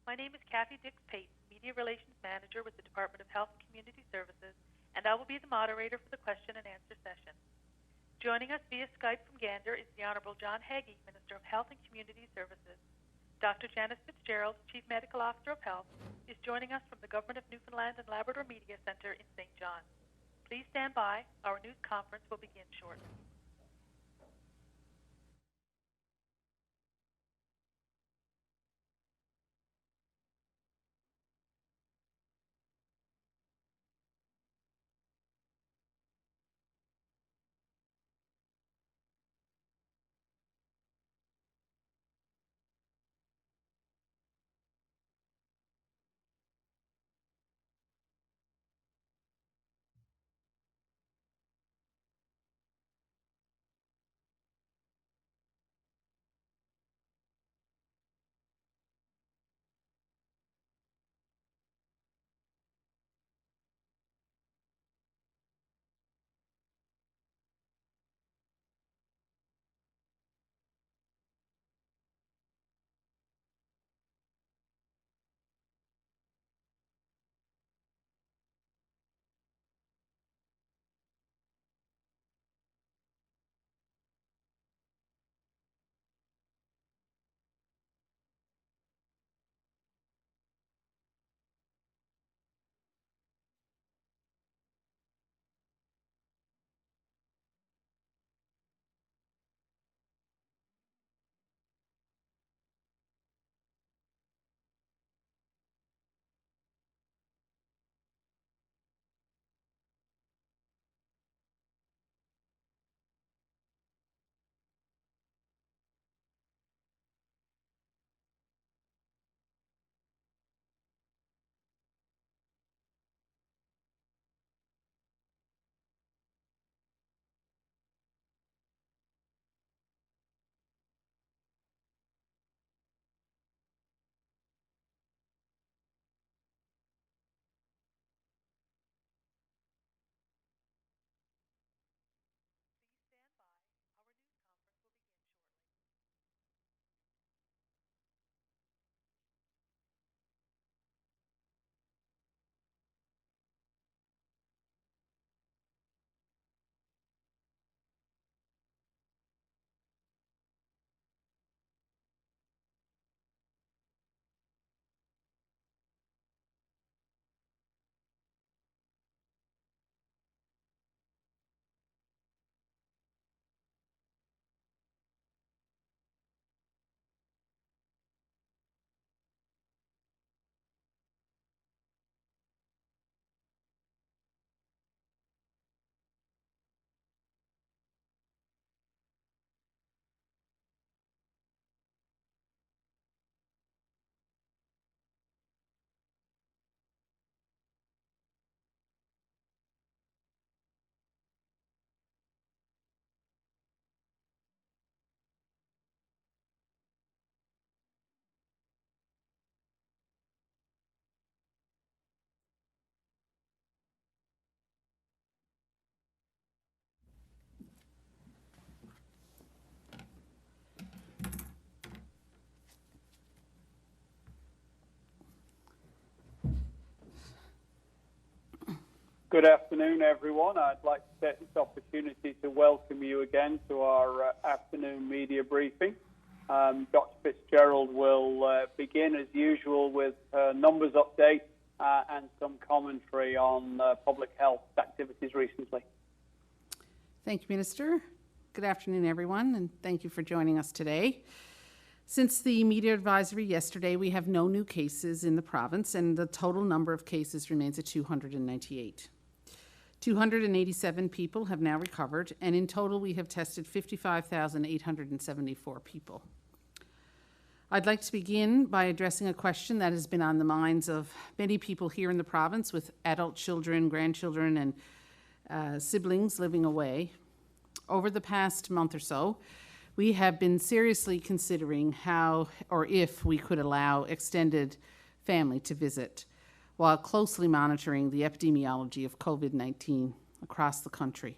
My name is Kathy Dix-Payton, Media Relations Manager with the Department of Health and Community Services, and I will be the moderator for the question and answer session. Joining us via Skype from Gander is the Honourable John Hagee, Minister of Health and Community Services. Dr. Janice Fitzgerald, Chief Medical Officer of Health, is joining us from the Government of Newfoundland and Labrador Media Centre in St. John. Please stand by. Our news conference will begin shortly. Good afternoon, everyone. I'd like to take this opportunity to welcome you again to our afternoon media briefing. Dr. Fitzgerald will begin, as usual, with numbers update and some commentary on public health activities recently. Thank you, Minister. Good afternoon, everyone, and thank you for joining us today. Since the media advisory yesterday, we have no new cases in the province, and the total number of cases remains at 298. 287 people have now recovered, and in total we have tested 55,874 people. I'd like to begin by addressing a question that has been on the minds of many people here in the province with adult children, grandchildren, and siblings living away. Over the past month or so, we have been seriously considering how or if we could allow extended family to visit, while closely monitoring the epidemiology of COVID-19 across the country.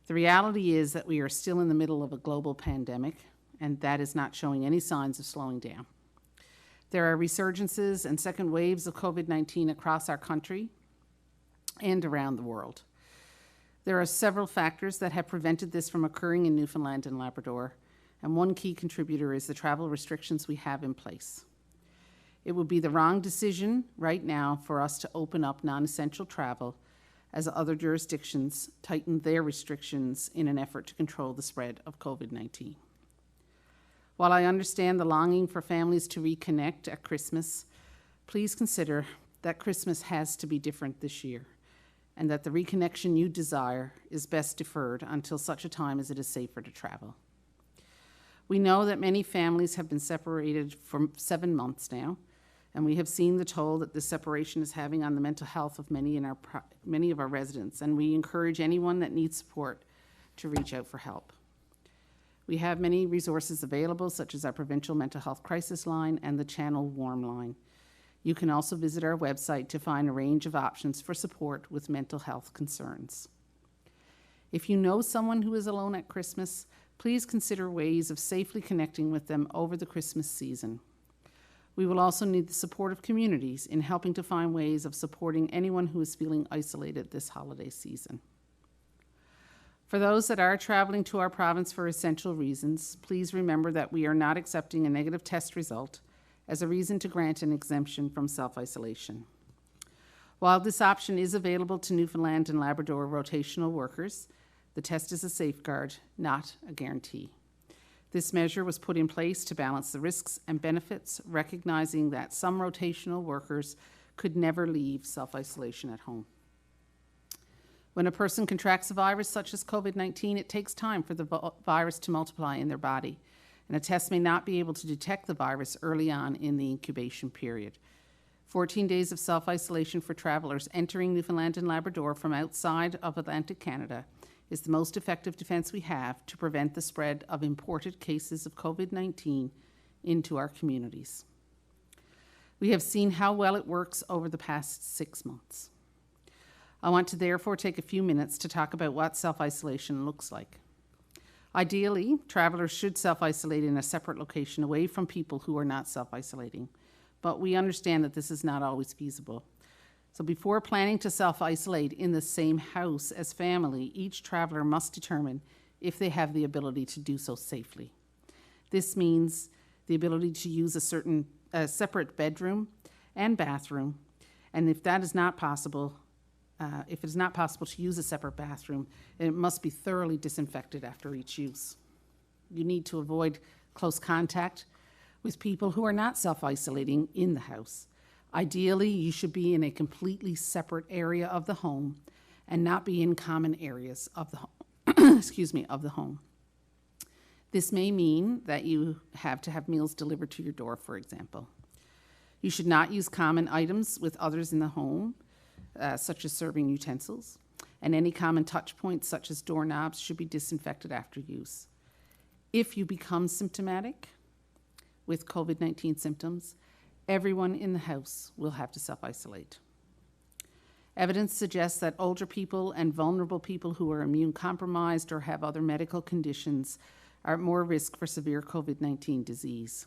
The reality is that we are still in the middle of a global pandemic, and that is not showing any signs of slowing down. There are resurgences and second waves of COVID-19 across our country and around the world. There are several factors that have prevented this from occurring in Newfoundland and Labrador, and one key contributor is the travel restrictions we have in place. It would be the wrong decision right now for us to open up non-essential travel as other jurisdictions tighten their restrictions in an effort to control the spread of COVID-19. While I understand the longing for families to reconnect at Christmas, please consider that Christmas has to be different this year, and that the reconnection you desire is best deferred until such a time as it is safer to travel. We know that many families have been separated for 7 months now, and we have seen the toll that this separation is having on the mental health of many of our residents, and we encourage anyone that needs support to reach out for help. We have many resources available, such as our provincial mental health crisis line and the Channel Warm line. You can also visit our website to find a range of options for support with mental health concerns. If you know someone who is alone at Christmas, please consider ways of safely connecting with them over the Christmas season. We will also need the support of communities in helping to find ways of supporting anyone who is feeling isolated this holiday season. For those that are traveling to our province for essential reasons, please remember that we are not accepting a negative test result as a reason to grant an exemption from self-isolation. While this option is available to Newfoundland and Labrador rotational workers, the test is a safeguard, not a guarantee. This measure was put in place to balance the risks and benefits, recognizing that some rotational workers could never leave self-isolation at home. When a person contracts a virus such as COVID-19, it takes time for the virus to multiply in their body, and a test may not be able to detect the virus early on in the incubation period. 14 days of self-isolation for travelers entering Newfoundland and Labrador from outside of Atlantic Canada is the most effective defense we have to prevent the spread of imported cases of COVID-19 into our communities. We have seen how well it works over the past 6 months. I want to therefore take a few minutes to talk about what self-isolation looks like. Ideally, travelers should self-isolate in a separate location away from people who are not self-isolating, but we understand that this is not always feasible. So before planning to self-isolate in the same house as family, each traveler must determine if they have the ability to do so safely. This means the ability to use a separate bedroom and bathroom, and if that is not possible, if it is not possible to use a separate bathroom, it must be thoroughly disinfected after each use. You need to avoid close contact with people who are not self-isolating in the house. Ideally, you should be in a completely separate area of the home and not be in common areas of the home. of the home. This may mean that you have to have meals delivered to your door, for example. You should not use common items with others in the home, such as serving utensils, and any common touch points, such as doorknobs, should be disinfected after use. If you become symptomatic with COVID-19 symptoms, everyone in the house will have to self-isolate. Evidence suggests that older people and vulnerable people who are immune compromised or have other medical conditions are at more risk for severe COVID-19 disease.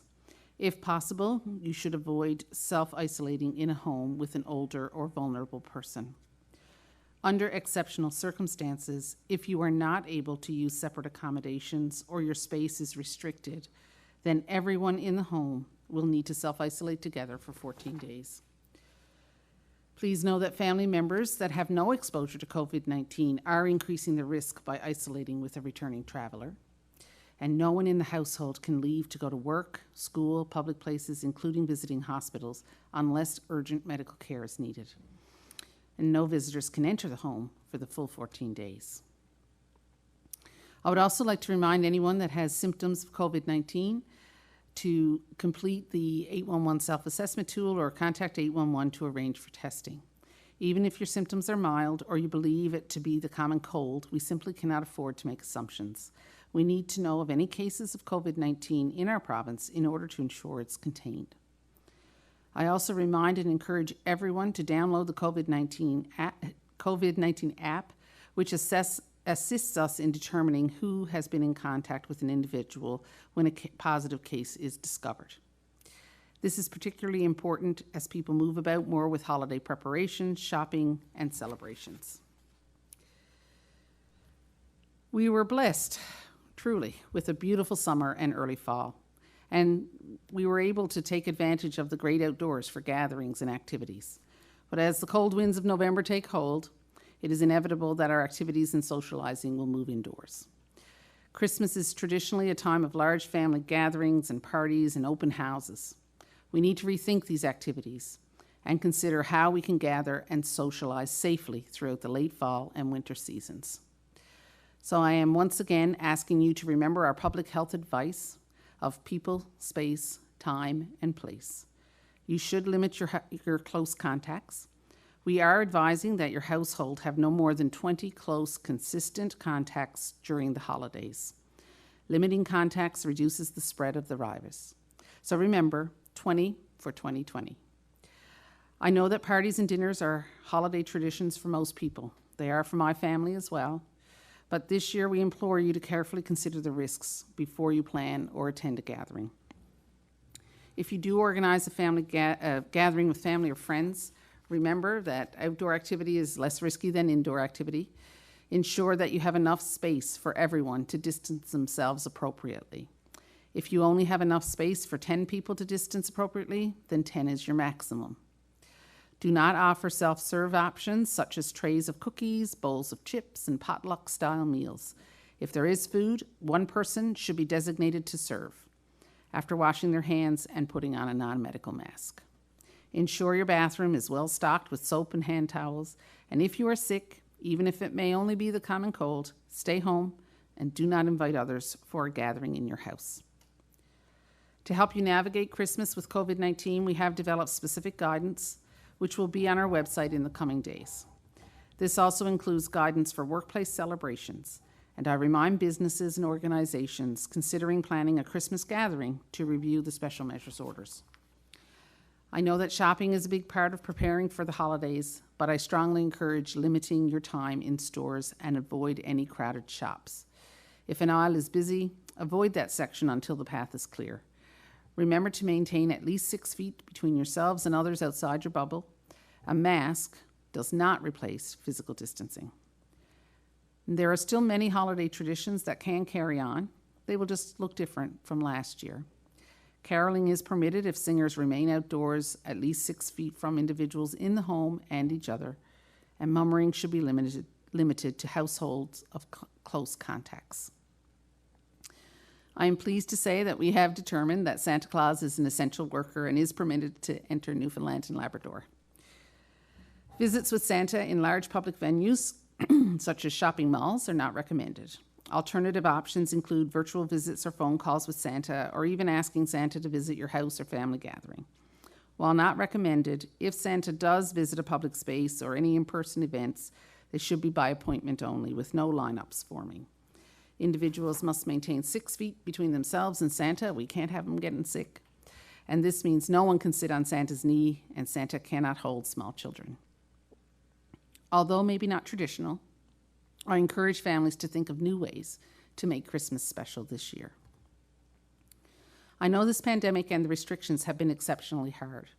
If possible, you should avoid self-isolating in a home with an older or vulnerable person. Under exceptional circumstances, if you are not able to use separate accommodations or your space is restricted, then everyone in the home will need to self-isolate together for 14 days. Please know that family members that have no exposure to COVID-19 are increasing the risk by isolating with a returning traveler. And no one in the household can leave to go to work, school, public places, including visiting hospitals, unless urgent medical care is needed. And no visitors can enter the home for the full 14 days. I would also like to remind anyone that has symptoms of COVID-19 to complete the 811 self-assessment tool or contact 811 to arrange for testing. Even if your symptoms are mild or you believe it to be the common cold, we simply cannot afford to make assumptions. We need to know of any cases of COVID-19 in our province in order to ensure it's contained. I also remind and encourage everyone to download the COVID-19 app, which assists us in determining who has been in contact with an individual when a positive case is discovered. This is particularly important as people move about more with holiday preparations, shopping, and celebrations. We were blessed, truly, with a beautiful summer and early fall, and we were able to take advantage of the great outdoors for gatherings and activities. But as the cold winds of November take hold, it is inevitable that our activities and socializing will move indoors. Christmas is traditionally a time of large family gatherings and parties and open houses. We need to rethink these activities and consider how we can gather and socialize safely throughout the late fall and winter seasons. So I am once again asking you to remember our public health advice of people, space, time, and place. You should limit your close contacts. We are advising that your household have no more than 20 close, consistent contacts during the holidays. Limiting contacts reduces the spread of the virus. So remember, 20 for 2020. I know that parties and dinners are holiday traditions for most people. They are for my family as well. But this year we implore you to carefully consider the risks before you plan or attend a gathering. If you do organize a family gathering with family or friends, remember that outdoor activity is less risky than indoor activity. Ensure that you have enough space for everyone to distance themselves appropriately. If you only have enough space for 10 people to distance appropriately, then 10 is your maximum. Do not offer self-serve options such as trays of cookies, bowls of chips, and potluck-style meals. If there is food, one person should be designated to serve after washing their hands and putting on a non-medical mask. Ensure your bathroom is well stocked with soap and hand towels, and if you are sick, even if it may only be the common cold, stay home and do not invite others for a gathering in your house. To help you navigate Christmas with COVID-19, we have developed specific guidance, which will be on our website in the coming days. This also includes guidance for workplace celebrations, and I remind businesses and organizations considering planning a Christmas gathering to review the special measures orders. I know that shopping is a big part of preparing for the holidays, but I strongly encourage limiting your time in stores and avoid any crowded shops. If an aisle is busy, avoid that section until the path is clear. Remember to maintain at least 6 feet between yourselves and others outside your bubble. A mask does not replace physical distancing. There are still many holiday traditions that can carry on. They will just look different from last year. Caroling is permitted if singers remain outdoors at least 6 feet from individuals in the home and each other, and mummering should be limited to households of close contacts. I am pleased to say that we have determined that Santa Claus is an essential worker and is permitted to enter Newfoundland and Labrador. Visits with Santa in large public venues, such as shopping malls, are not recommended. Alternative options include virtual visits or phone calls with Santa, or even asking Santa to visit your house or family gathering. While not recommended, if Santa does visit a public space or any in-person events, they should be by appointment only, with no lineups forming. Individuals must maintain 6 feet between themselves and Santa. We can't have them getting sick. And this means no one can sit on Santa's knee, and Santa cannot hold small children. Although maybe not traditional, I encourage families to think of new ways to make Christmas special this year. I know this pandemic and the restrictions have been exceptionally hard.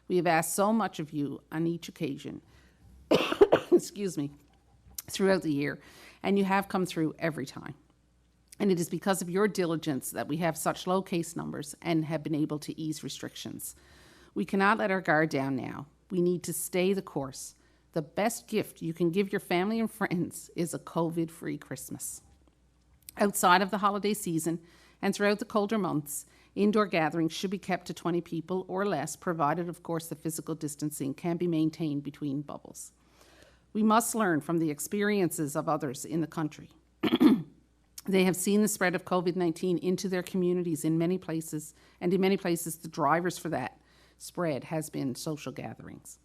We have asked so much of you on each occasion, excuse me, throughout the year, and you have come through every time. And it is because of your diligence that we have such low case numbers and have been able to ease restrictions. We cannot let our guard down now. We need to stay the course. The best gift you can give your family and friends is a COVID-free Christmas. Outside of the holiday season and throughout the colder months, indoor gatherings should be kept to 20 people or less, provided, of course, the physical distancing can be maintained between bubbles. We must learn from the experiences of others in the country. They have seen the spread of COVID-19 into their communities in many places, and in many places the drivers for that spread has been social gatherings.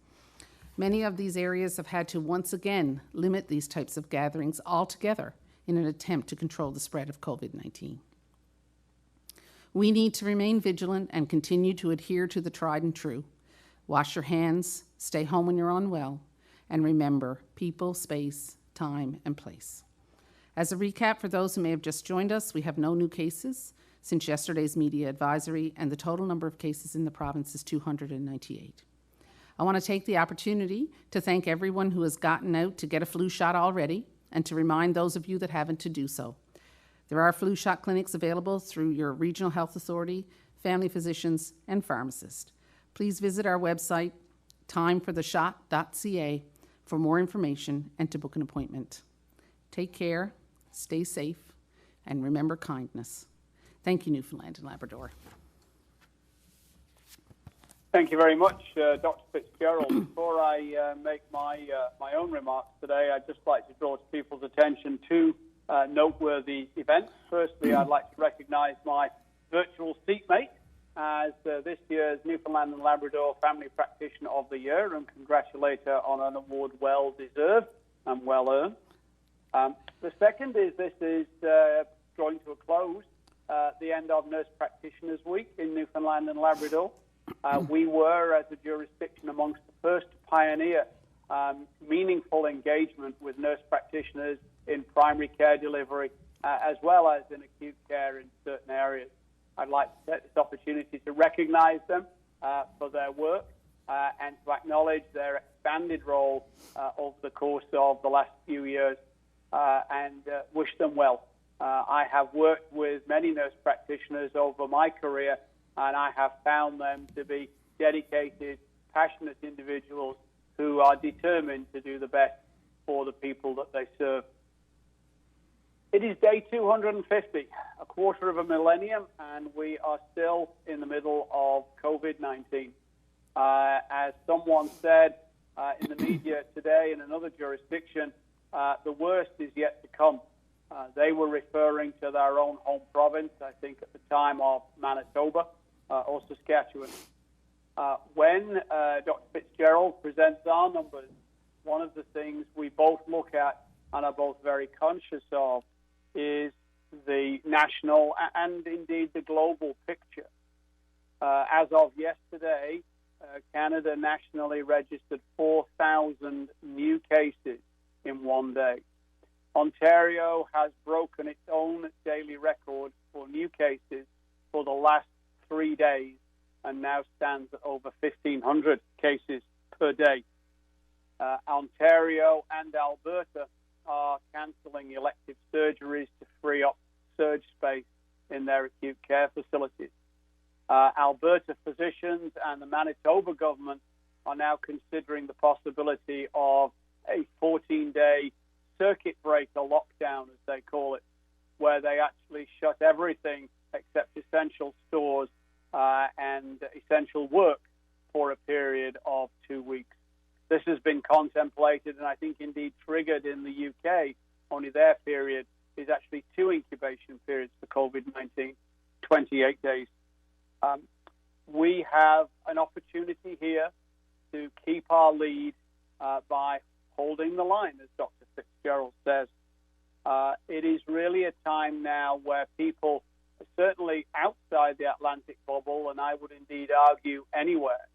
Many of these areas have had to once again limit these types of gatherings altogether in an attempt to control the spread of COVID-19. We need to remain vigilant and continue to adhere to the tried and true. Wash your hands, stay home when you're unwell, and remember people, space, time, and place. As a recap for those who may have just joined us, we have no new cases. since yesterday's media advisory, and the total number of cases in the province is 298. I want to take the opportunity to thank everyone who has gotten out to get a flu shot already, and to remind those of you that haven't to do so. There are flu shot clinics available through your regional health authority, family physicians, and pharmacists. Please visit our website, timefortheshot.ca, for more information and to book an appointment. Take care, stay safe, and remember kindness. Thank you, Newfoundland and Labrador. Thank you very much, Dr. Fitzgerald. Before I make my own remarks today, I'd just like to draw people's attention to noteworthy events. Firstly, I'd like to recognise my virtual seatmate as this year's Newfoundland and Labrador Family Practitioner of the Year, and congratulate her on an award well deserved and well earned. The second is this is drawing to a close the end of Nurse Practitioners Week in Newfoundland and Labrador. We were, as a jurisdiction, amongst the first to pioneer meaningful engagement with nurse practitioners in primary care delivery, as well as in acute care in certain areas. I'd like to take this opportunity to recognise them for their work and to acknowledge their expanded role over the course of the last few years and wish them well. I have worked with many nurse practitioners over my career, and I have found them to be dedicated, passionate individuals who are determined to do the best for the people that they serve. It is day 250, a quarter of a millennium, and we are still in the middle of COVID-19. As someone said in the media today in another jurisdiction, the worst is yet to come. They were referring to their own home province, I think at the time of Manitoba or Saskatchewan. When Dr. Fitzgerald presents our numbers, one of the things we both look at and are both very conscious of is the national and indeed the global picture. As of yesterday, Canada nationally registered 4,000 new cases in one day. Ontario has broken its own daily record for new cases for the last 3 days and now stands at over 1,500 cases per day. Ontario and Alberta are cancelling elective surgeries to free up surge space in their acute care facilities. Alberta physicians and the Manitoba government are now considering the possibility of a 14-day circuit breaker lockdown, as they call it, where they actually shut everything except essential stores and essential work for a period of 2 weeks. This has been contemplated and I think indeed triggered in the UK. Only their period is actually 2 incubation periods for COVID-19, 28 days. We have an opportunity here to keep our lead by holding the line, as Dr. Fitzgerald says. It is really a time now where people, certainly outside the Atlantic bubble, and I would indeed argue anywhere,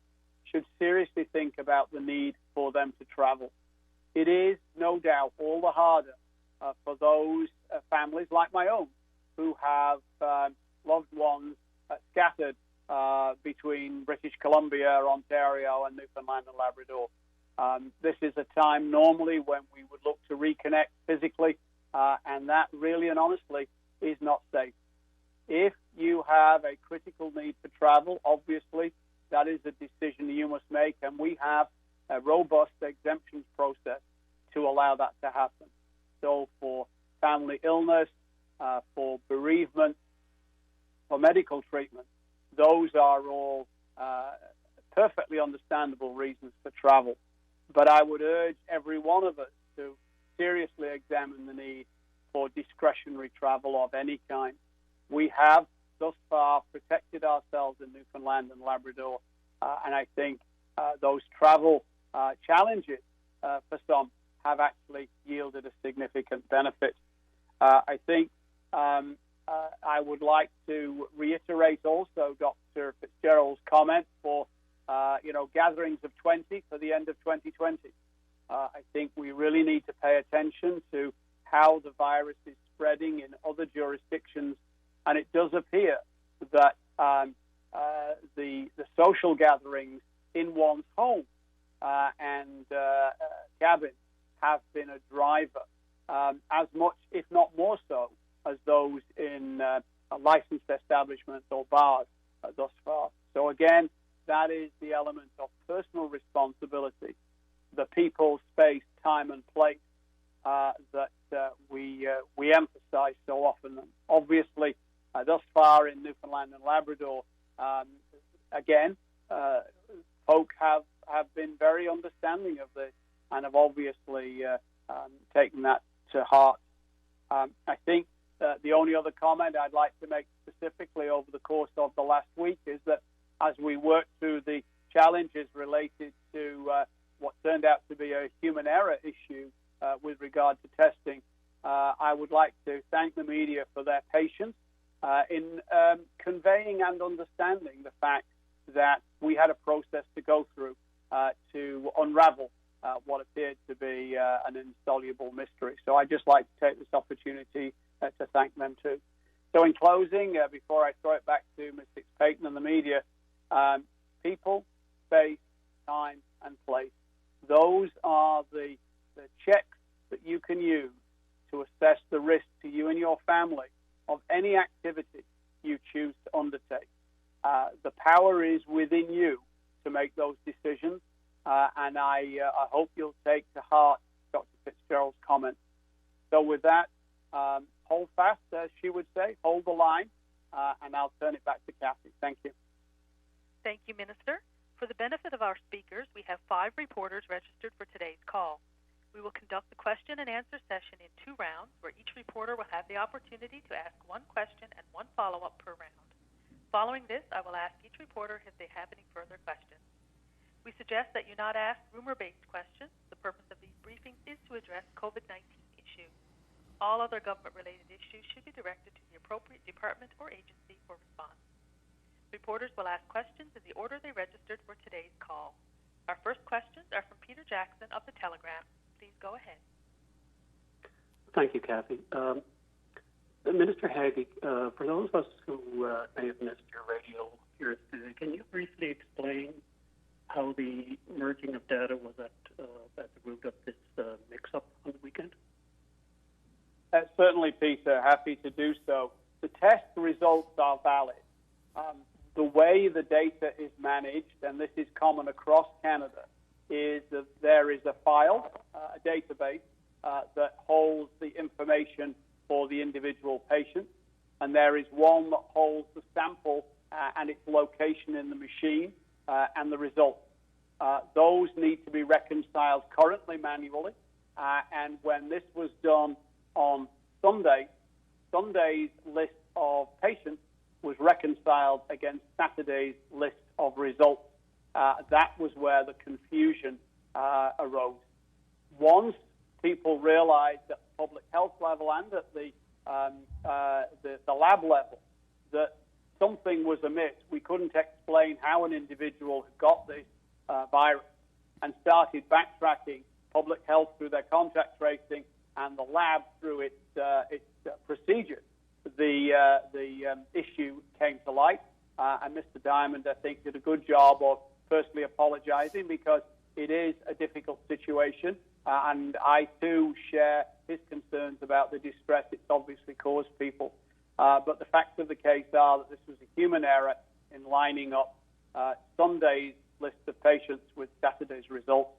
should seriously think about the need for them to travel. It is, no doubt, all the harder for those families like my own who have loved ones scattered between British Columbia, Ontario, and Newfoundland and Labrador. This is a time normally when we would look to reconnect physically, and that really and honestly is not safe. If you have a critical need for travel, obviously, that is a decision you must make, and we have a robust exemptions process to allow that to happen. So for family illness, for bereavement, for medical treatment, those are all perfectly understandable reasons for travel. But I would urge every one of us to seriously examine the need for discretionary travel of any kind. We have thus far protected ourselves in Newfoundland and Labrador, and I think those travel challenges for some have actually yielded a significant benefit. I think I would like to reiterate also Dr. Fitzgerald's comment for gatherings of 20 for the end of 2020. I think we really need to pay attention to how the virus is spreading in other jurisdictions And it does appear that the social gatherings in one's home and cabin have been a driver as much, if not more so, as those in licensed establishments or bars thus far. So again, that is the element of personal responsibility, the people, space, time, and place that we emphasize so often. And obviously, thus far in Newfoundland and Labrador, again, folk have been very understanding of this and have obviously taken that to heart. I think the only other comment I'd like to make specifically over the course of the last week is that as we work through the challenges related to what turned out to be a human error issue with regard to testing, I would like to thank the media for their patience in conveying and understanding the fact that we had a process to go through to unravel what appeared to be an insoluble mystery. So I'd just like to take this opportunity to thank them too. So in closing, before I throw it back to Ms. Hicks-Payton and the media, people, space, time, and place. Those are the checks that you can use to assess the risk to you and your family of any activity you choose to undertake. The power is within you to make those decisions, and I hope you'll take to heart Dr. Fitzgerald's comments. So with that, hold fast, as she would say, hold the line, and I'll turn it back to Kathy. Thank you. Thank you, Minister. For the benefit of our speakers, we have 5 reporters registered for today's call. We will conduct the question and answer session in 2 rounds, where each reporter will have the opportunity to ask 1 question and 1 follow-up per round. Following this, I will ask each reporter if they have any further questions. We suggest that you not ask rumor-based questions. The purpose of these briefings is to address COVID-19 issues. All other government-related issues should be directed to the appropriate department or agency for response. Reporters will ask questions in the order they registered for today's call. Our first questions are from Peter Jackson of The Telegraph. Please go ahead. Thank you, Kathy. Minister Haggie, for those of us who may have missed your radio here today, can you briefly explain how the merging of data was at the root of this mix-up on the weekend? Certainly, Peter. Happy to do so. The test results are valid. The way the data is managed, and this is common across Canada, is that there is a file, a database, that holds the information for the individual patient, and there is one that holds the sample and its location in the machine and the results. Those need to be reconciled currently manually, and when this was done on Sunday, Sunday's list of patients was reconciled against Saturday's list of results. That was where the confusion arose. Once people realized at the public health level and at the lab level that something was amiss, we couldn't explain how an individual had got this virus, and started backtracking public health through their contact tracing and the lab through its procedures. The issue came to light, and Mr. Diamond, I think, did a good job of personally apologizing, because it is a difficult situation, and I too share his concerns about the distress it's obviously caused people. But the facts of the case are that this was a human error in lining up Sunday's list of patients with Saturday's results.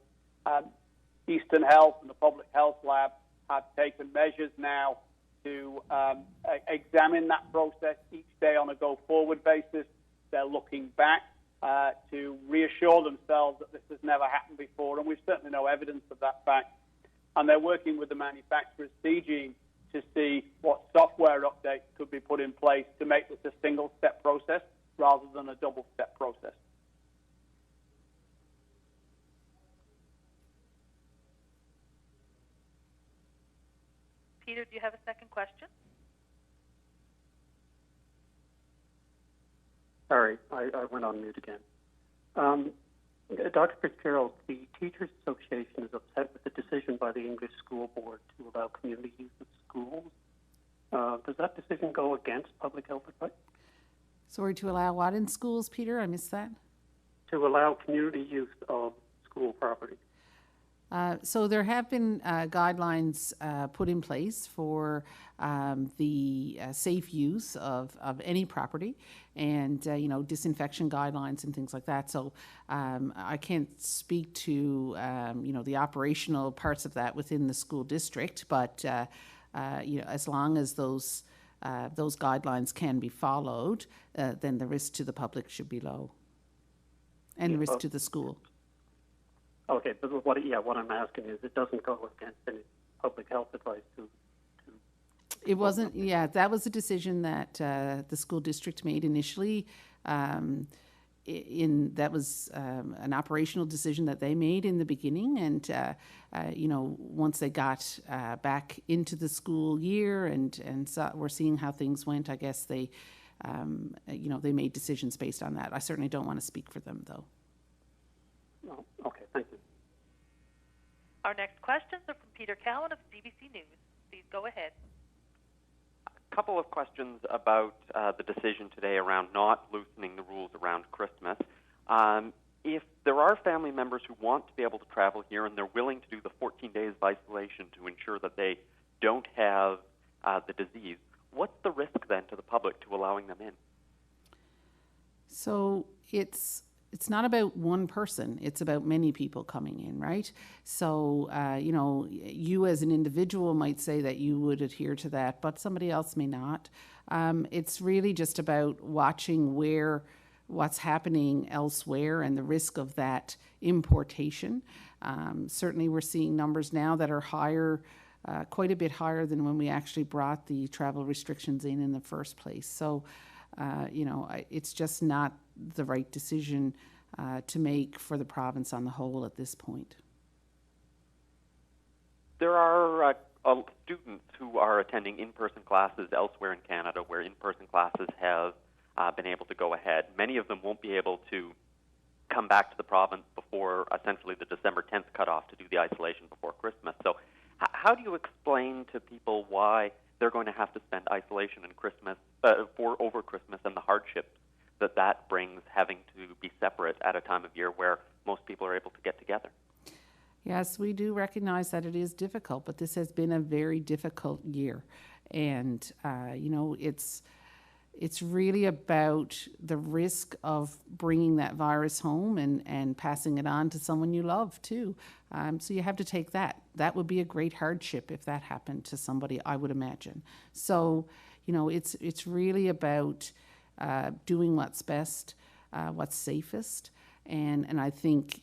Eastern Health and the Public Health Lab have taken measures now to examine that process each day on a go-forward basis. They're looking back to reassure themselves that this has never happened before, and we've certainly no evidence of that fact. And they're working with the manufacturers, CG, to see what software updates could be put in place to make this a single-step process rather than a double-step process. Peter, do you have a second question? Sorry, I went on mute again. Dr. Fitzgerald, the Teachers Association is upset with the decision by the English School Board to allow community use of schools does that decision go against public health advice? Sorry, to allow what in schools, Peter? I missed that. To allow community use of school property? So there have been guidelines put in place for the safe use of any property, and disinfection guidelines and things like that. So I can't speak to the operational parts of that within the school district, but as long as those guidelines can be followed, then the risk to the public should be low, and the risk to the school. Okay, but what I'm asking is, it doesn't go against any public health advice to It wasn't, that was a decision that the school district made initially. That was an operational decision that they made in the beginning, and once they got back into the school year and we're seeing how things went, I guess they made decisions based on that. I certainly don't want to speak for them, though. Oh, okay, thank you. Our next questions are from Peter Cowan of CBC News. Please go ahead. A couple of questions about the decision today around not loosening the rules around Christmas. If there are family members who want to be able to travel here and they're willing to do the 14 days of isolation to ensure that they don't have the disease, what's the risk then to the public to allowing them in? So it's not about one person, it's about many people coming in, right? So, you as an individual might say that you would adhere to that, but somebody else may not. It's really just about watching what's happening elsewhere and the risk of that importation. Certainly we're seeing numbers now that are higher, quite a bit higher than when we actually brought the travel restrictions in the first place. So, it's just not the right decision to make for the province on the whole at this point. There are students who are attending in-person classes elsewhere in Canada where in-person classes have been able to go ahead. Many of them won't be able to come back to the province before essentially the December 10th cutoff to do the isolation before Christmas. So how do you explain to people why they're going to have to spend isolation and Christmas over Christmas and the hardships that brings, having to be separate at a time of year where most people are able to get together? Yes, we do recognize that it is difficult, but this has been a very difficult year. And, it's really about the risk of bringing that virus home and passing it on to someone you love, too. So you have to take that. That would be a great hardship if that happened to somebody, I would imagine. So, it's really about doing what's best, what's safest. And I think,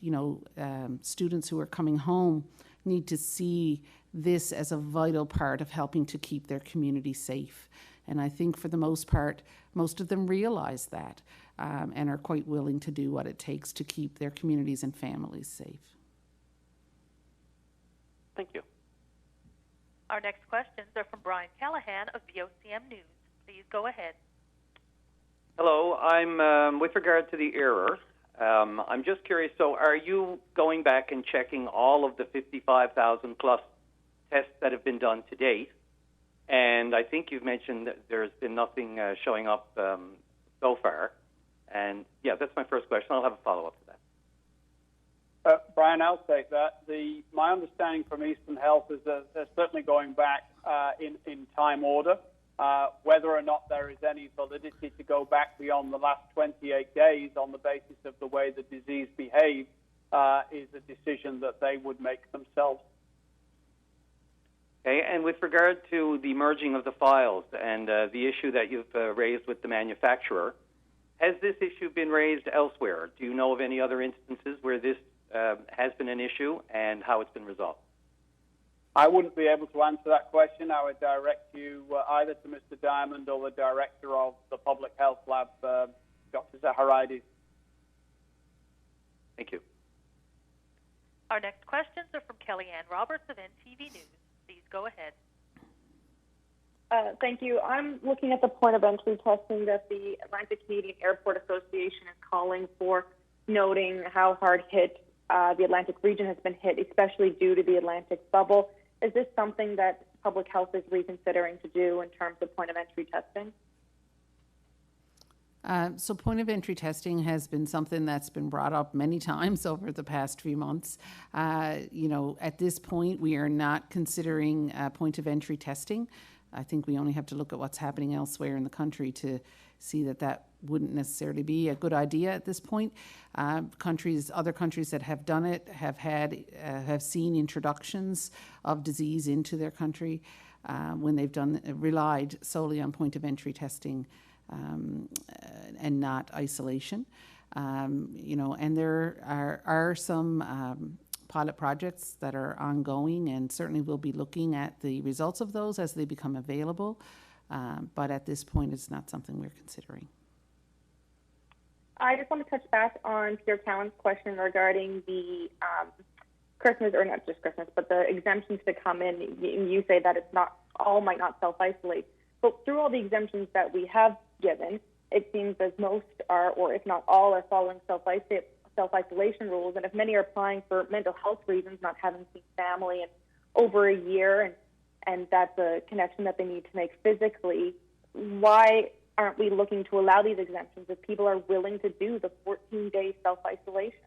students who are coming home need to see this as a vital part of helping to keep their community safe. And I think for the most part, most of them realize that and are quite willing to do what it takes to keep their communities and families safe. Thank you. Our next questions are from Brian Callahan of VOCM News. Please go ahead. Hello, I'm with regard to the error. I'm just curious, so are you going back and checking all of the 55,000 plus tests that have been done to date? And I think you've mentioned that there's been nothing showing up so far. And yeah, that's my first question. I'll have a follow-up to that. Brian, I'll take that. My understanding from Eastern Health is that they're certainly going back in time order. Whether or not there is any validity to go back beyond the last 28 days on the basis of the way the disease behaved is a decision that they would make themselves. Okay, and with regard to the merging of the files and the issue that you've raised with the manufacturer, has this issue been raised elsewhere? Do you know of any other instances where this has been an issue and how it's been resolved? I wouldn't be able to answer that question. I would direct you either to Mr. Diamond or the director of the Public Health Lab, Dr. Zaharides. Thank you. Our next questions are from Kellyanne Roberts of NTV News. Please go ahead. Thank you. I'm looking at the point of entry testing that the Atlantic Canadian Airport Association is calling for, noting how hard hit the Atlantic region has been hit, especially due to the Atlantic bubble. Is this something that public health is reconsidering to do in terms of point of entry testing? So point of entry testing has been something that's been brought up many times over the past few months. At this point, we are not considering point of entry testing. I think we only have to look at what's happening elsewhere in the country to see that wouldn't necessarily be a good idea at this point. Other countries that have done it have seen introductions of disease into their country when they've relied solely on point of entry testing. And not isolation, and there are some pilot projects that are ongoing, and certainly we'll be looking at the results of those as they become available. But at this point, it's not something we're considering. I just want to touch back on Peter Cowan's question regarding the Christmas, or not just Christmas, but the exemptions to come in. You say that it's not all might not self-isolate. But through all the exemptions that we have given, it seems as most are, or if not all, are following self-isolation rules. And if many are applying for mental health reasons, not having seen family in over a year, and that's a connection that they need to make physically, why aren't we looking to allow these exemptions if people are willing to do the 14-day self-isolation?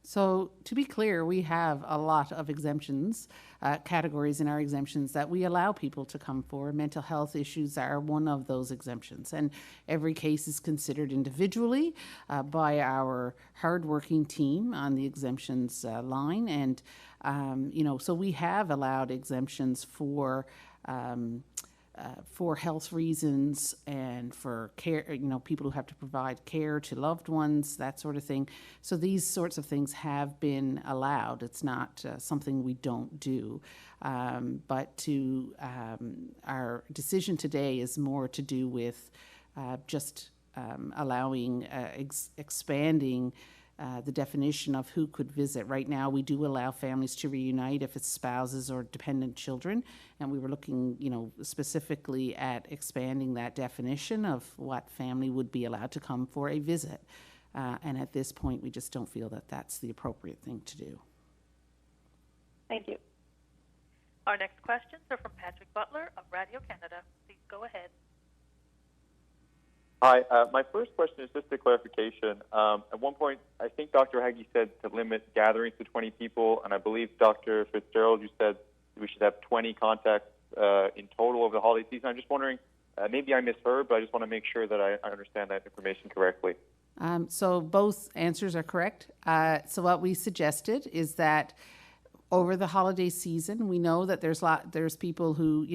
So to be clear, we have a lot of exemptions, categories in our exemptions that we allow people to come for. Mental health issues are one of those exemptions, and every case is considered individually by our hardworking team on the exemptions line. And, so we have allowed exemptions for health reasons and for care, people who have to provide care to loved ones, that sort of thing. So these sorts of things have been allowed. It's not something we don't do. But our decision today is more to do with just allowing, expanding the definition of who could visit. Right now, we do allow families to reunite if it's spouses or dependent children, and we were looking, specifically at expanding that definition of what family would be allowed to come for a visit. And at this point, we just don't feel that that's the appropriate thing to do. Thank you. Our next questions are from Patrick Butler of Radio Canada. Please go ahead. Hi, my first question is just a clarification. At one point, I think Dr. Haggie said to limit gatherings to 20 people, and I believe Dr. Fitzgerald, you said we should have 20 contacts in total over the holiday season. I'm just wondering, maybe I misheard, but I just want to make sure that I understand that information correctly. So both answers are correct. So what we suggested is that over the holiday season, we know that there's people who,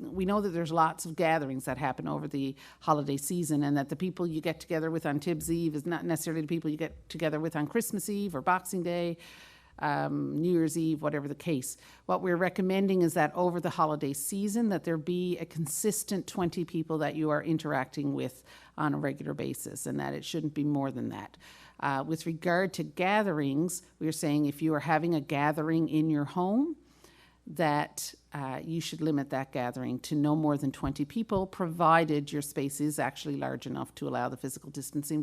we know that there's lots of gatherings that happen over the holiday season, and that the people you get together with on Tibbs Eve is not necessarily the people you get together with on Christmas Eve or Boxing Day, New Year's Eve, whatever the case. What we're recommending is that over the holiday season, that there be a consistent 20 people that you are interacting with on a regular basis, and that it shouldn't be more than that. With regard to gatherings, we're saying if you are having a gathering in your home, that you should limit that gathering to no more than 20 people, provided your space is actually large enough to allow the physical distancing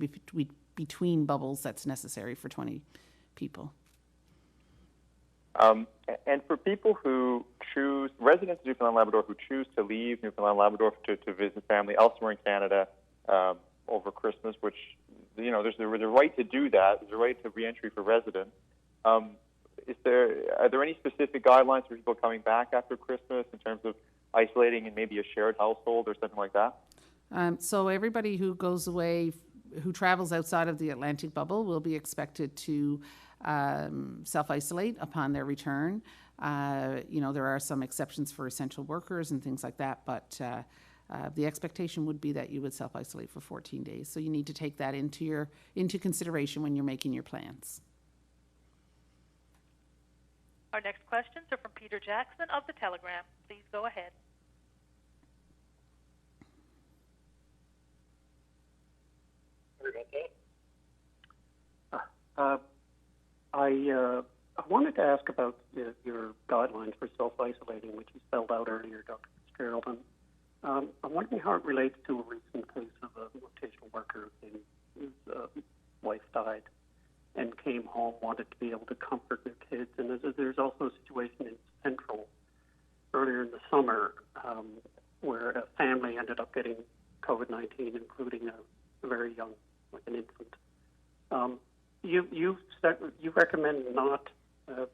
between bubbles that's necessary for 20 people. And for people who choose, residents of Newfoundland Labrador who choose to leave Newfoundland Labrador to visit family elsewhere in Canada over Christmas, which, there's the right to do that. There's a right to reentry for residents. Are there any specific guidelines for people coming back after Christmas in terms of isolating in maybe a shared household or something like that? So everybody who goes away, who travels outside of the Atlantic bubble, will be expected to self-isolate upon their return. There are some exceptions for essential workers and things like that, but the expectation would be that you would self-isolate for 14 days. So you need to take that into consideration when you're making your plans. Our next questions are from Peter Jackson of The Telegram. Please go ahead. Sorry about that. I wanted to ask about your guidelines for self-isolating, which you spelled out earlier, Dr. Fitzgerald. I'm wondering how it relates to a recent case of a rotational worker whose wife died and came home, wanted to be able to comfort their kids. And there's also a situation in Central summer where a family ended up getting COVID-19, including a very young, like an infant. You recommend not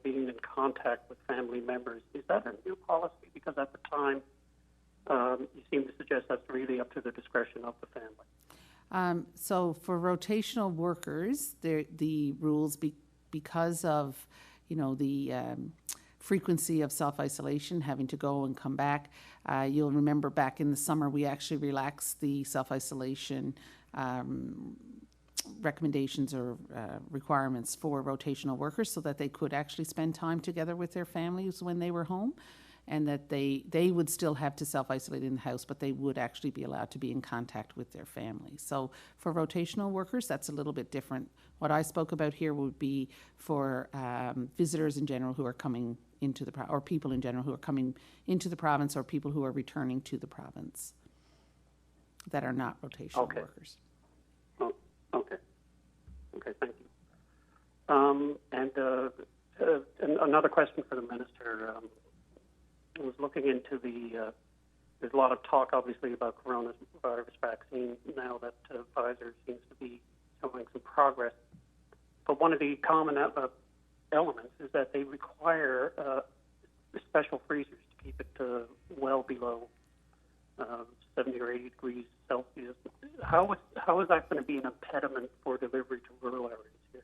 being in contact with family members. Is that a new policy? Because at the time, you seem to suggest that's really up to the discretion of the family. So for rotational workers, the rules, because of, the frequency of self-isolation, having to go and come back, you'll remember back in the summer, we actually relaxed the self-isolation recommendations or requirements for rotational workers so that they could actually spend time together with their families when they were home, and that they would still have to self-isolate in the house, but they would actually be allowed to be in contact with their families. So for rotational workers, that's a little bit different. What I spoke about here would be for visitors in general who are coming into the or people in general who are coming into the province, or people who are returning to the province that are not rotational workers. Oh, okay. Okay, thank you. And another question for the minister. I was looking into there's a lot of talk, obviously, about coronavirus vaccine now that Pfizer seems to be showing some progress. But one of the common elements is that they require special freezers to keep it well below 70 or 80 degrees Celsius. How is that going to be an impediment for delivery to rural areas here?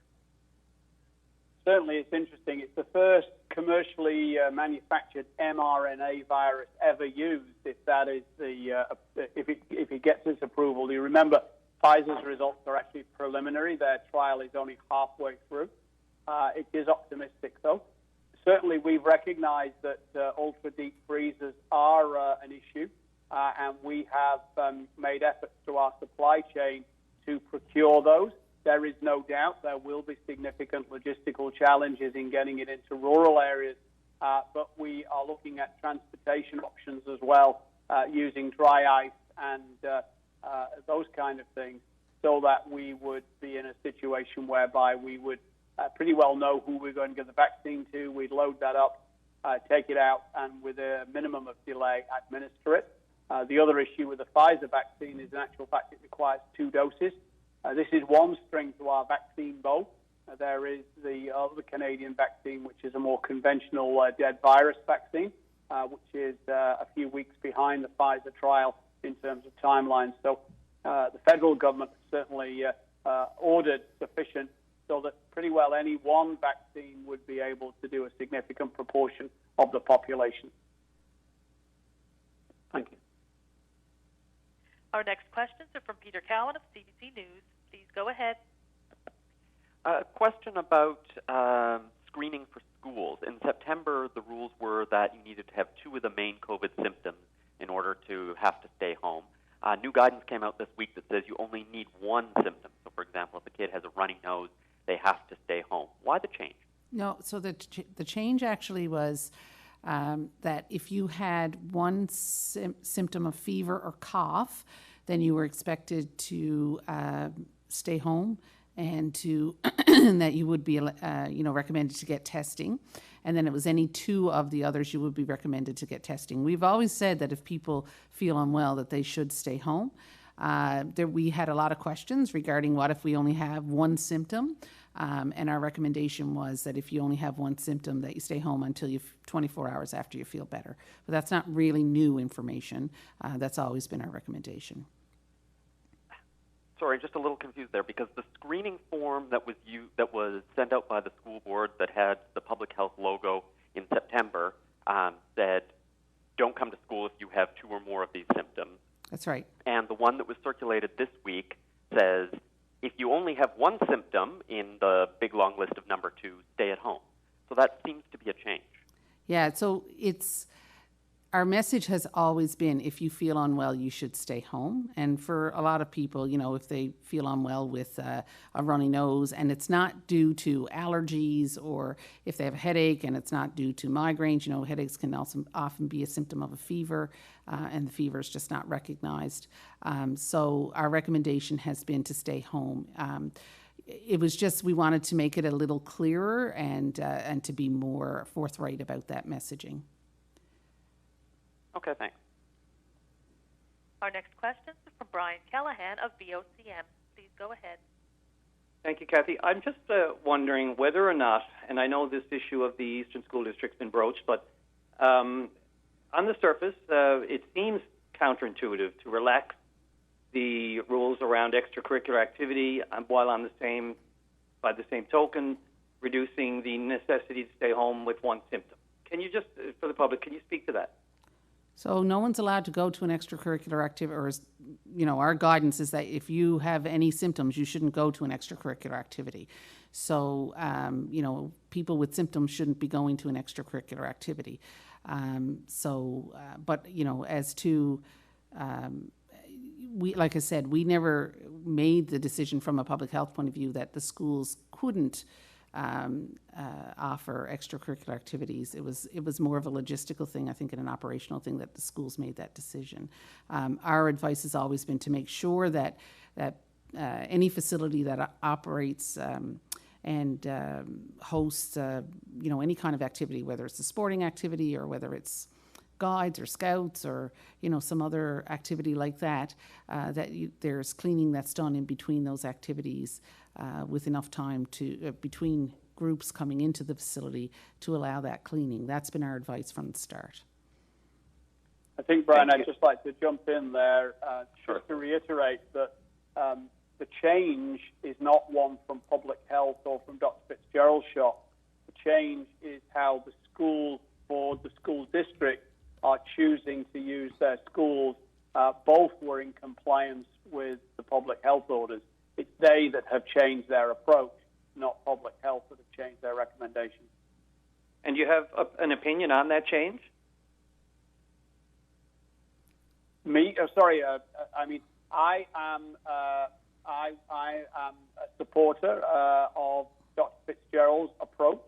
Certainly, it's interesting. It's the first commercially manufactured mRNA virus ever used. If that is if it gets its approval, you remember Pfizer's results are actually preliminary. Their trial is only halfway through. It is optimistic, though. Certainly, we've recognized that ultra deep freezers are an issue, and we have made efforts through our supply chain to procure those. There is no doubt there will be significant logistical challenges in getting it into rural areas, but we are looking at transportation options as well, using dry ice and those kind of things, so that we would be in a situation whereby we would pretty well know who we're going to give the vaccine to. We'd load that up, take it out, and with a minimum of delay, administer it. The other issue with the Pfizer vaccine is, in actual fact, it requires 2 doses. This is one string to our vaccine bow. There is the other Canadian vaccine, which is a more conventional dead virus vaccine, which is a few weeks behind the Pfizer trial in terms of timeline. So the federal government certainly ordered sufficient so that pretty well any one vaccine would be able to do a significant proportion of the population. Thank you. Our next questions are from Peter Cowan of CBC News. Please go ahead. A question about screening for schools. In September, the rules were that you needed to have 2 of the main COVID symptoms in order to have to stay home. New guidance came out this week that says you only need 1 symptom. So, for example, if a kid has a runny nose, they have to stay home. Why the change? No, so the change actually was that if you had one symptom of fever or cough, then you were expected to stay home, and to that you would be recommended to get testing. And then it was any 2 of the others you would be recommended to get testing. We've always said that if people feel unwell, that they should stay home. We had a lot of questions regarding what if we only have 1 symptom, and our recommendation was that if you only have 1 symptom, that you stay home until 24 hours after you feel better. But that's not really new information. That's always been our recommendation. Sorry, just a little confused there, because the screening form that was sent out by the school board that had the public health logo in September said, don't come to school if you have 2 or more of these symptoms. That's right. And the one that was circulated this week says, if you only have 1 symptom in the big long list of number 2, stay at home. So that seems to be a change. Yeah, so our message has always been, if you feel unwell, you should stay home. And for a lot of people, if they feel unwell with a runny nose and it's not due to allergies, or if they have a headache and it's not due to migraines, headaches can also often be a symptom of a fever, and the fever is just not recognized. So our recommendation has been to stay home. It was just, we wanted to make it a little clearer and to be more forthright about that messaging. Okay, thanks. Our next question is from Brian Callahan of VOCM. Please go ahead. Thank you, Kathy. I'm just wondering whether or not, and I know this issue of the Eastern School District's been broached, but on the surface, it seems counterintuitive to relax the rules around extracurricular activity while by the same token, reducing the necessity to stay home with one symptom. Can you just, for the public, can you speak to that? So no one's allowed to go to an extracurricular activity, or, our guidance is that if you have any symptoms, you shouldn't go to an extracurricular activity. So, people with symptoms shouldn't be going to an extracurricular activity. But, as to, like I said, we never made the decision from a public health point of view that the schools couldn't offer extracurricular activities. It was more of a logistical thing, I think, and an operational thing that the schools made that decision. Our advice has always been to make sure that any facility that operates and hosts, any kind of activity, whether it's a sporting activity or whether it's guides or scouts or some other activity like that, there's cleaning that's done in between those activities with enough time to between groups coming into the facility to allow that cleaning. That's been our advice from the start. I think, Brian, I'd just like to jump in there Sure. just to reiterate that the change is not one from public health or from Dr. Fitzgerald's shop. The change is how the school board, the school district, are choosing to use their schools. Both were in compliance with the public health orders. It's they that have changed their approach, not public health that have changed their recommendations. And you have an opinion on that change? I am a supporter of Dr. Fitzgerald's approach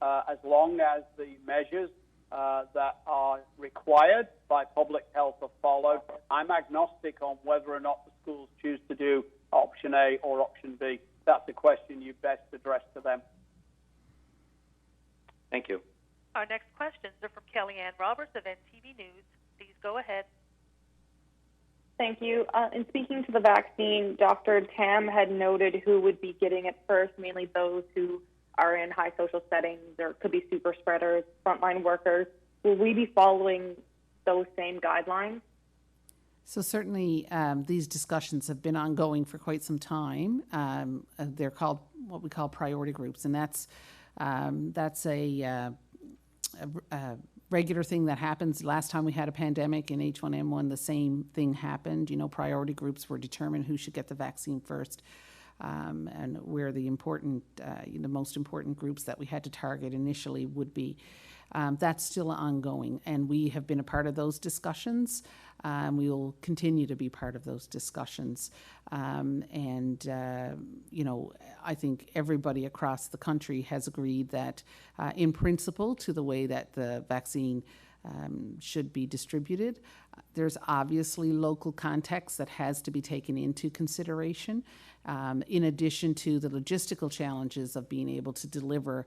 as long as the measures that are required by public health are followed. I'm agnostic on whether or not the schools choose to do option A or option B. That's a question you best address to them. Thank you. Our next questions are from Kellyanne Roberts of NTV News. Please go ahead. Thank you. In speaking to the vaccine, Dr. Tam had noted who would be getting it first, mainly those who are in high social settings or could be super spreaders, frontline workers. Will we be following those same guidelines? So certainly these discussions have been ongoing for quite some time. They're called what we call priority groups, and that's a regular thing that happens. Last time we had a pandemic in H1N1, the same thing happened. Priority groups were determined who should get the vaccine first, and where the important, the most important groups that we had to target initially would be. That's still ongoing, and we have been a part of those discussions. We will continue to be part of those discussions. I think everybody across the country has agreed that, in principle, to the way that the vaccine should be distributed. There's obviously local context that has to be taken into consideration, in addition to the logistical challenges of being able to deliver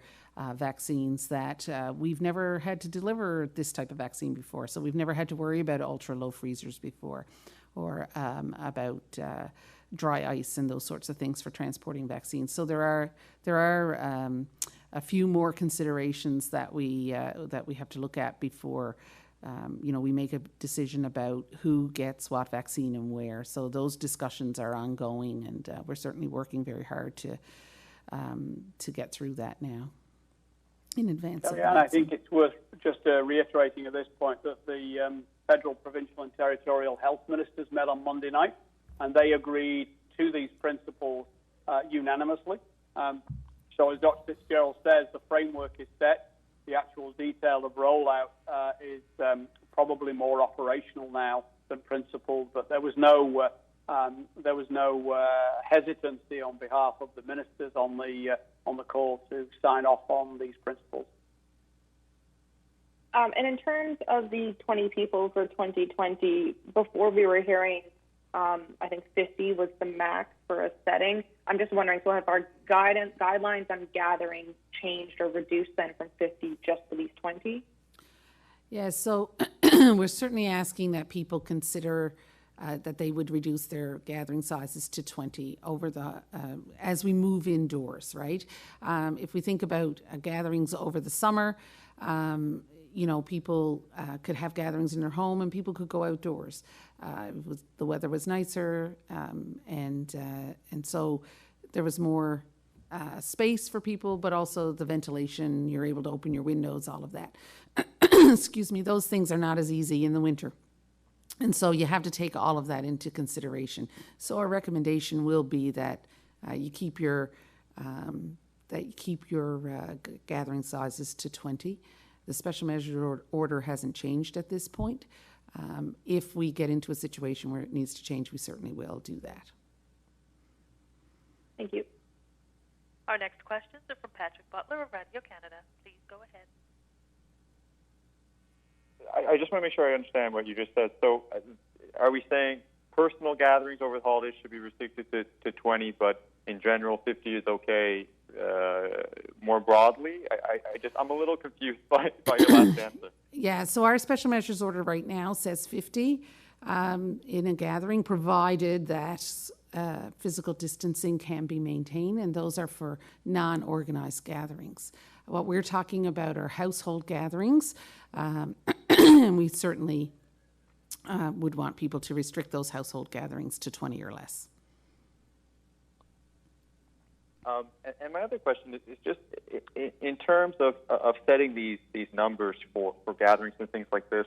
vaccines that we've never had to deliver this type of vaccine before. So we've never had to worry about ultra-low freezers before, or about dry ice and those sorts of things for transporting vaccines. So there are a few more considerations that we have to look at before we make a decision about who gets what vaccine and where. So those discussions are ongoing, and we're certainly working very hard to get through that now in advance. Yeah, and I think it's worth just reiterating at this point that the federal, provincial, and territorial health ministers met on Monday night, and they agreed to these principles unanimously. So as Dr. Fitzgerald says, the framework is set. The actual detail of rollout is probably more operational now than principled, but there was no hesitancy on behalf of the ministers on the call to sign off on these principles. And in terms of the 20 people for 2020, before we were hearing, I think 50 was the max for a setting. I'm just wondering, so have our guidelines on gathering changed or reduced then from 50 just to these 20? Yeah, so we're certainly asking that people consider that they would reduce their gathering sizes to 20 over the as we move indoors, right? If we think about gatherings over the summer, people could have gatherings in their home and people could go outdoors. The weather was nicer, and so there was more space for people, but also the ventilation, you're able to open your windows, all of that. Excuse me, those things are not as easy in the winter. And so you have to take all of that into consideration. So our recommendation will be that you keep your gathering sizes to 20. The special measure order hasn't changed at this point. If we get into a situation where it needs to change, we certainly will do that. Thank you. Our next questions are from Patrick Butler of Radio Canada. Please go ahead. I just want to make sure I understand what you just said. So are we saying personal gatherings over the holidays should be restricted to 20, but in general 50 is okay more broadly? I'm a little confused by your last answer. Yeah, so our special measures order right now says 50 in a gathering, provided that physical distancing can be maintained, and those are for non-organized gatherings. What we're talking about are household gatherings, and we certainly would want people to restrict those household gatherings to 20 or less. And my other question is just in terms of setting these numbers for gatherings and things like this.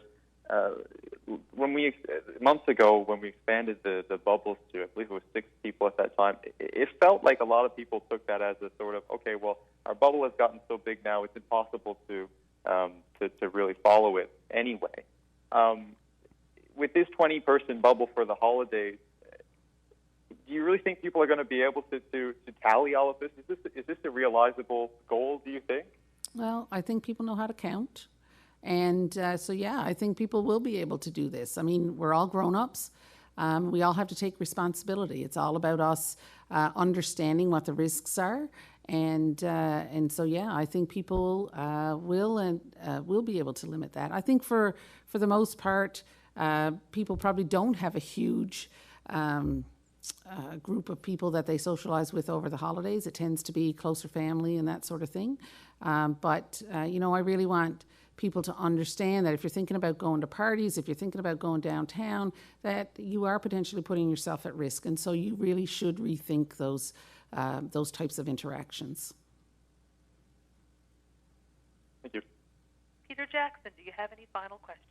Months ago, when we expanded the bubbles to, I believe it was 6 people at that time, it felt like a lot of people took that as a sort of, okay, well, our bubble has gotten so big now, it's impossible to really follow it anyway. With this 20-person bubble for the holidays, do you really think people are going to be able to tally all of this? Is this a realizable goal, do you think? Well, I think people know how to count. And I think people will be able to do this. I mean, we're all grown-ups. We all have to take responsibility. It's all about us understanding what the risks are. I think people will be able to limit that. I think for the most part, people probably don't have a huge group of people that they socialize with over the holidays. It tends to be closer family and that sort of thing. I really want people to understand that if you're thinking about going to parties, if you're thinking about going downtown, that you are potentially putting yourself at risk. And so you really should rethink those types of interactions. Thank you. Peter Jackson, do you have any final questions?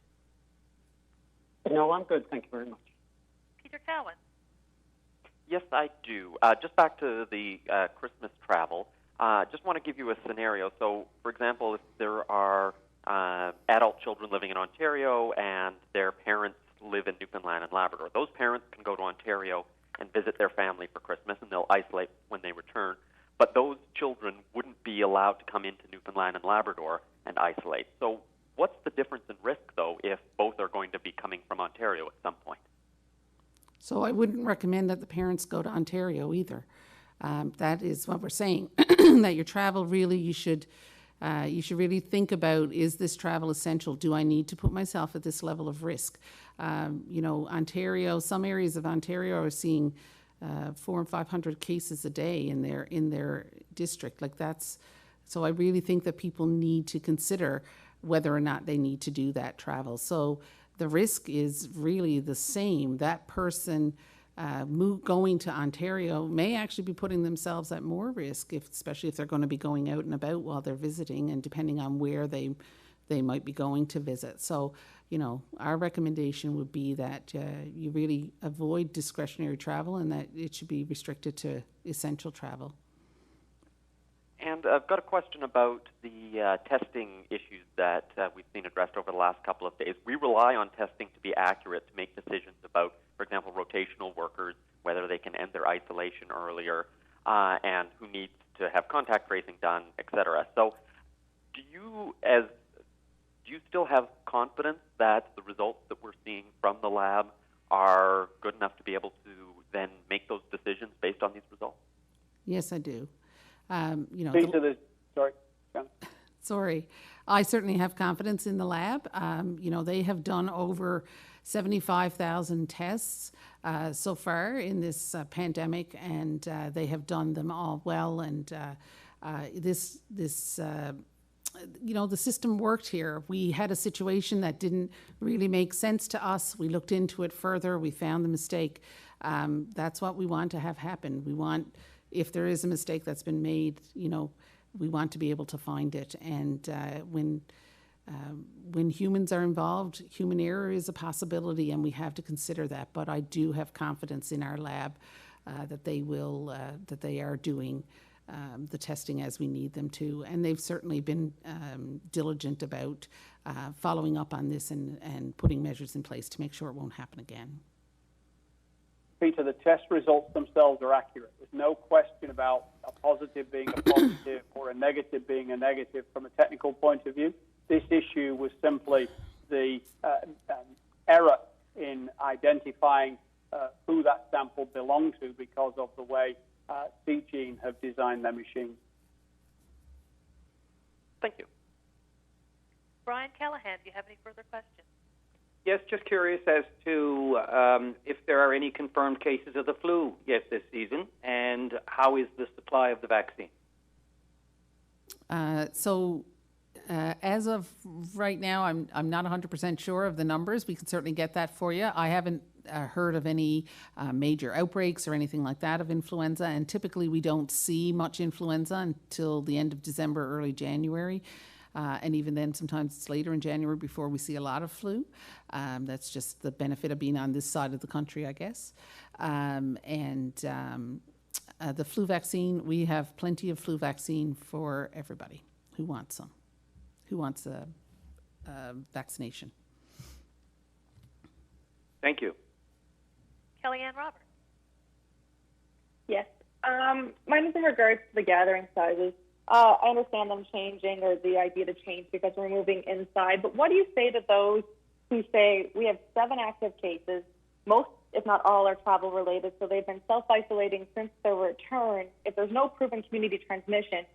No, I'm good. Thank you very much. Peter Cowan. Yes, I do. Just back to the Christmas travel, just want to give you a scenario. So, for example, if there are adult children living in Ontario and their parents live in Newfoundland and Labrador, those parents can go to Ontario and visit their family for Christmas, and they'll isolate when they return. But those children wouldn't be allowed to come into Newfoundland and Labrador and isolate. So what's the difference in risk, though, if both are going to be coming from Ontario at some point? So I wouldn't recommend that the parents go to Ontario either. That is what we're saying, that your travel really, you should really think about, is this travel essential? Do I need to put myself at this level of risk? Ontario, some areas of Ontario are seeing 400 and 500 cases a day in their district. So I really think that people need to consider whether or not they need to do that travel. So the risk is really the same. That person going to Ontario may actually be putting themselves at more risk, especially if they're going to be going out and about while they're visiting, and depending on where they might be going to visit. So, our recommendation would be that you really avoid discretionary travel and that it should be restricted to essential travel. And I've got a question about the testing issues that we've seen addressed over the last couple of days. We rely on testing to be accurate to make decisions about, for example, rotational workers, whether they can end their isolation earlier, and who needs to have contact tracing done, et cetera. So do you still have confidence that the results that we're seeing from the lab are good enough to be able to then make those decisions based on these results? Yes, I do. Sorry, Shannon. Sorry. I certainly have confidence in the lab. They have done over 75,000 tests so far in this pandemic, and they have done them all well. And the system worked here. We had a situation that didn't really make sense to us. We looked into it further. We found the mistake. That's what we want to have happen. We want, if there is a mistake that's been made, we want to be able to find it. And when humans are involved, human error is a possibility, and we have to consider that. But I do have confidence in our lab that they are doing the testing as we need them to. And they've certainly been diligent about following up on this and putting measures in place to make sure it won't happen again. Peter, the test results themselves are accurate. There's no question about a positive being a positive or a negative being a negative from a technical point of view. This issue was simply the error in identifying who that sample belonged to because of the way CGene have designed their machine. Thank you. Brian Callahan, do you have any further questions? Yes, just curious as to if there are any confirmed cases of the flu yet this season, and how is the supply of the vaccine? As of right now, I'm not 100% sure of the numbers. We can certainly get that for you. I haven't heard of any major outbreaks or anything like that of influenza, and typically we don't see much influenza until the end of December, early January. And even then, sometimes it's later in January before we see a lot of flu. That's just the benefit of being on this side of the country, I guess. The flu vaccine, we have plenty of flu vaccine for everybody who wants some, who wants a vaccination. Thank you. Kellyanne Roberts. Yes. Mine is in regards to the gathering sizes. I understand them changing, or the idea to change because we're moving inside. But what do you say to those who say we have 7 active cases, most, if not all, are travel related, so they've been self-isolating since their return? If there's no proven community transmission,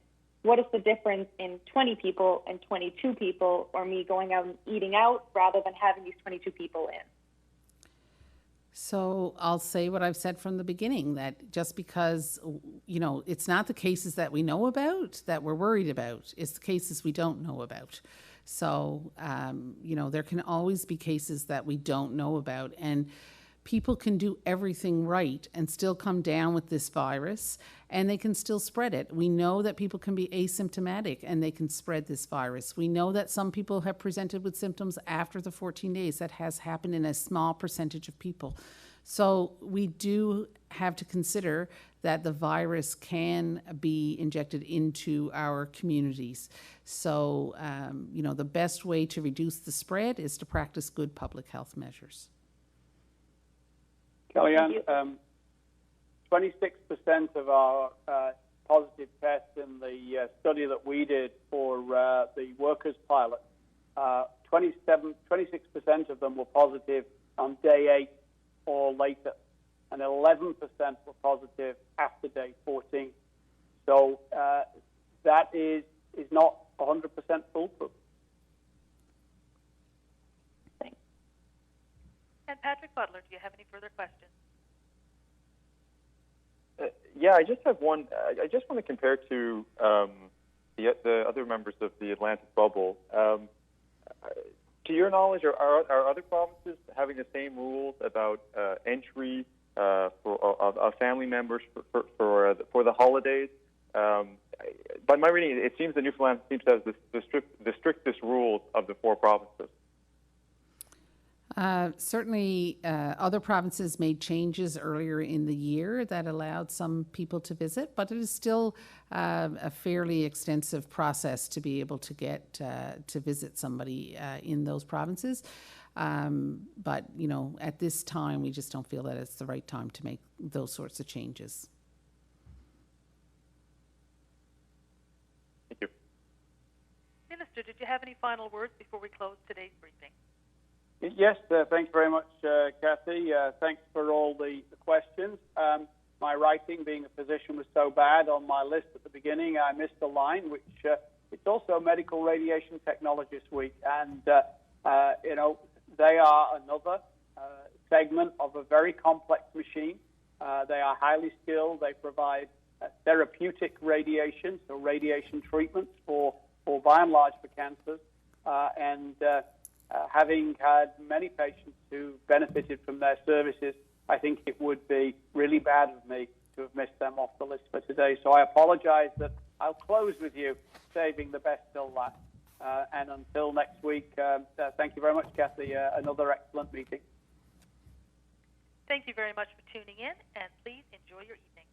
what is the difference in 20 people and 22 people, or me going out and eating out rather than having these 22 people in? So I'll say what I've said from the beginning, that just because, it's not the cases that we know about that we're worried about, it's the cases we don't know about. So, there can always be cases that we don't know about, and people can do everything right and still come down with this virus, and they can still spread it. We know that people can be asymptomatic and they can spread this virus. We know that some people have presented with symptoms after the 14 days. That has happened in a small percentage of people. So we do have to consider that the virus can be injected into our communities. So, the best way to reduce the spread is to practice good public health measures. Kellyanne, 26% of our positive tests in the study that we did for the workers pilot, 26% of them were positive on day 8 or later, and 11% were positive after day 14. So that is not 100% foolproof. Thanks. And Patrick Butler, do you have any further questions? Yeah, I just have one. I just want to compare to the other members of the Atlantic bubble. To your knowledge, are other provinces having the same rules about entry of family members for the holidays? By my reading, it seems that Newfoundland seems to have the strictest rules of the 4 provinces. Certainly, other provinces made changes earlier in the year that allowed some people to visit, but it is still a fairly extensive process to be able to get to visit somebody in those provinces. But, at this time, we just don't feel that it's the right time to make those sorts of changes. Thank you. Minister, did you have any final words before we close today's briefing? Yes, thanks very much, Kathy. Thanks for all the questions. My writing, being a physician, was so bad on my list at the beginning, I missed a line, which it's also Medical Radiation Technologist Week, and they are another segment of a very complex machine. They are highly skilled. They provide therapeutic radiation, so radiation treatments for by and large for cancers, and having had many patients who benefited from their services, I think it would be really bad of me to have missed them off the list for today. So I apologize that I'll close with you, saving the best till last. And until next week, thank you very much, Kathy. Another excellent meeting. Thank you very much for tuning in, and please enjoy your evening.